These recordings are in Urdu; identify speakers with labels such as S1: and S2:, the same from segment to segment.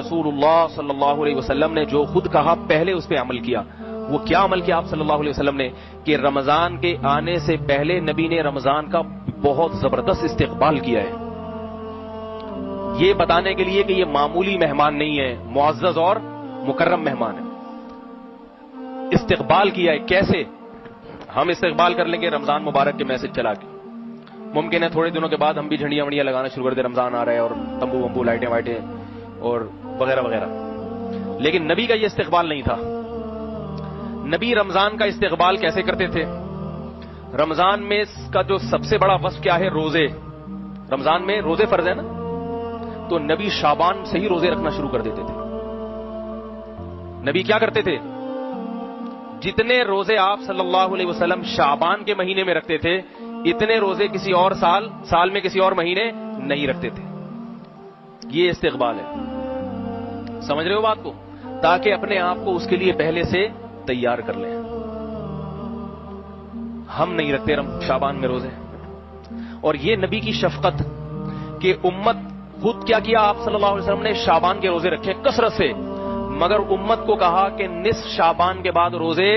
S1: رسول اللہ صلی اللہ علیہ وسلم نے جو خود کہا پہلے اس پہ عمل کیا. وہ کیا عمل کیا آپ صلی اللہ علیہ وسلم نے؟ کہ رمضان کے آنے سے پہلے نبی نے رمضان کا بہت زبردست استقبال کیا ہے، یہ بتانے کے لیے کہ یہ معمولی مہمان نہیں ہے، معزز اور مکرم مہمان ہے. استقبال کیا ہے. کیسے؟ ہم استقبال کر لیں گے رمضان مبارک کے میسج چلا کے، ممکن ہے تھوڑے دنوں کے بعد ہم بھی جھنڈیاں وڑیاں لگانا شروع کر دیں، رمضان آ رہا ہے اور تمبو ومبو لائٹیں وائٹیں اور وغیرہ وغیرہ. لیکن نبی کا یہ استقبال نہیں تھا. نبی رمضان کا استقبال کیسے کرتے تھے؟ رمضان میں کا جو سب سے بڑا وصف کیا ہے؟ روزے. رمضان میں روزے فرض ہے نا، تو نبی شعبان سے ہی روزے رکھنا شروع کر دیتے تھے. نبی کیا کرتے تھے؟ جتنے روزے آپ صلی اللہ علیہ وسلم شعبان کے مہینے میں رکھتے تھے اتنے روزے کسی اور سال میں کسی اور مہینے نہیں رکھتے تھے. یہ استقبال ہے. سمجھ رہے ہو بات کو؟ تاکہ اپنے آپ کو اس کے لیے پہلے سے تیار کر لیں. ہم نہیں رکھتے شعبان میں روزے. اور یہ نبی کی شفقت کہ امت خود کیا آپ صلی اللہ علیہ وسلم نے شعبان کے روزے رکھے کثرت سے، مگر امت کو کہا کہ نصف شعبان کے بعد روزے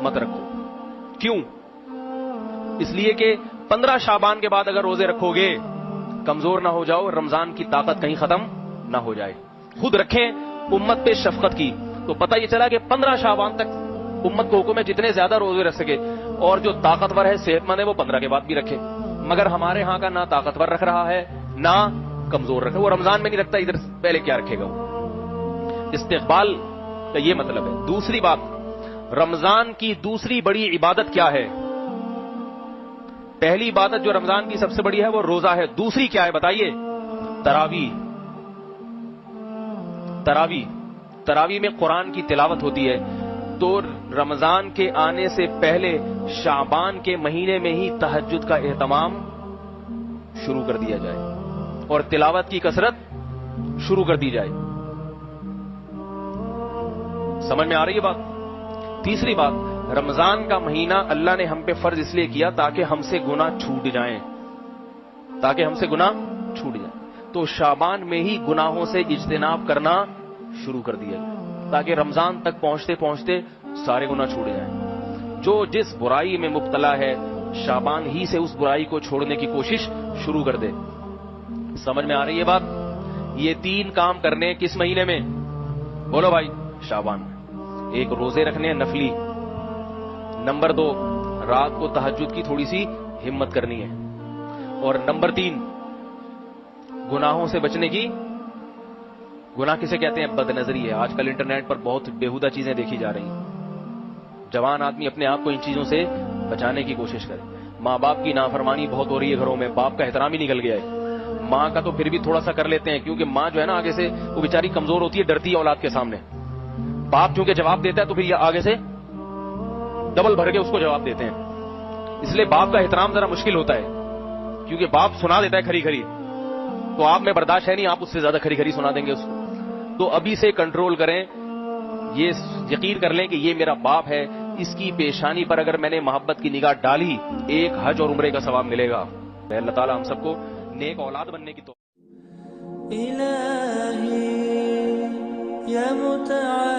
S1: مت رکھو. کیوں؟ اس لیے کہ 15 شعبان کے بعد اگر روزے رکھو گے کمزور نہ ہو جاؤ، رمضان کی طاقت کہیں ختم نہ ہو جائے. خود رکھیں. امت پہ شفقت کی تو پتہ یہ چلا کہ 15 شعبان تک امت کو حکم ہے جتنے زیادہ روزے رکھ سکے، اور جو طاقتور ہے صحت مند ہے وہ 15 کے بعد بھی رکھے. مگر ہمارے ہاں کا نہ طاقتور رکھ رہا ہے نہ کمزور رکھ رہا ہے. وہ رمضان میں نہیں رکھتا، ادھر پہلے کیا رکھے گا وہ؟ استقبال کا یہ مطلب ہے. دوسری بات، رمضان کی دوسری بڑی عبادت کیا ہے؟ پہلی عبادت جو رمضان کی سب سے بڑی ہے وہ روزہ ہے. دوسری کیا ہے بتائیے؟ تراویح. تراویح میں قرآن کی تلاوت ہوتی ہے. تو رمضان کے آنے سے پہلے شعبان کے مہینے میں ہی تہجد کا اہتمام شروع کر دیا جائے اور تلاوت کی کثرت شروع کر دی جائے. سمجھ میں آ رہی ہے بات؟ تیسری بات، رمضان کا مہینہ اللہ نے ہم پہ فرض اس لیے کیا تاکہ ہم سے گناہ چھوٹ جائیں. تو شعبان میں ہی گناہوں سے اجتناب کرنا شروع کر دیا جائے تاکہ رمضان تک پہنچتے پہنچتے سارے گناہ چھوٹ جائیں. جو جس برائی میں مبتلا ہے شعبان ہی سے اس برائی کو چھوڑنے کی کوشش شروع کر دے. سمجھ میں آ رہی ہے بات؟ یہ 3 کام کرنے کس مہینے میں؟ بولو بھائی. شعبان میں. ایک، روزے رکھنے ہیں نفلی. نمبر 2، رات کو تہجد کی تھوڑی سی ہمت کرنی ہے. اور نمبر 3، گناہوں سے بچنے کی. گناہ کسے کہتے ہیں؟ بد نظری ہے. آج کل انٹرنیٹ پر بہت بےہودہ چیزیں دیکھی جا رہی ہیں. جوان آدمی اپنے آپ کو ان چیزوں سے بچانے کی کوشش کرے. ماں باپ کی نافرمانی بہت ہو رہی ہے گھروں میں، باپ کا احترام ہی نکل گیا ہے. ماں کا تو پھر بھی تھوڑا سا کر لیتے ہیں کیونکہ ماں جو ہے نا آگے سے وہ بیچاری کمزور ہوتی ہے، ڈرتی ہے اولاد کے سامنے. باپ چونکہ جواب دیتا ہے تو پھر یہ آگے سے ڈبل بھر کے اس کو جواب دیتے ہیں. اس لیے باپ کا احترام ذرا مشکل ہوتا ہے کیونکہ باپ سنا دیتا ہے کھری کھری، تو آپ میں برداشت ہے نہیں، آپ اس سے زیادہ کھری کھری سنا دیں گے اس کو. تو ابھی سے کنٹرول کریں. یہ یقین کر لیں کہ یہ میرا باپ ہے، اس کی پیشانی پر اگر میں نے محبت کی نگاہ ڈالی 1 حج اور عمرے کا ثواب ملے گا. اللہ تعالیٰ ہم سب کو نیک اولاد بننے کی توفیق.
S2: الہی یا متعال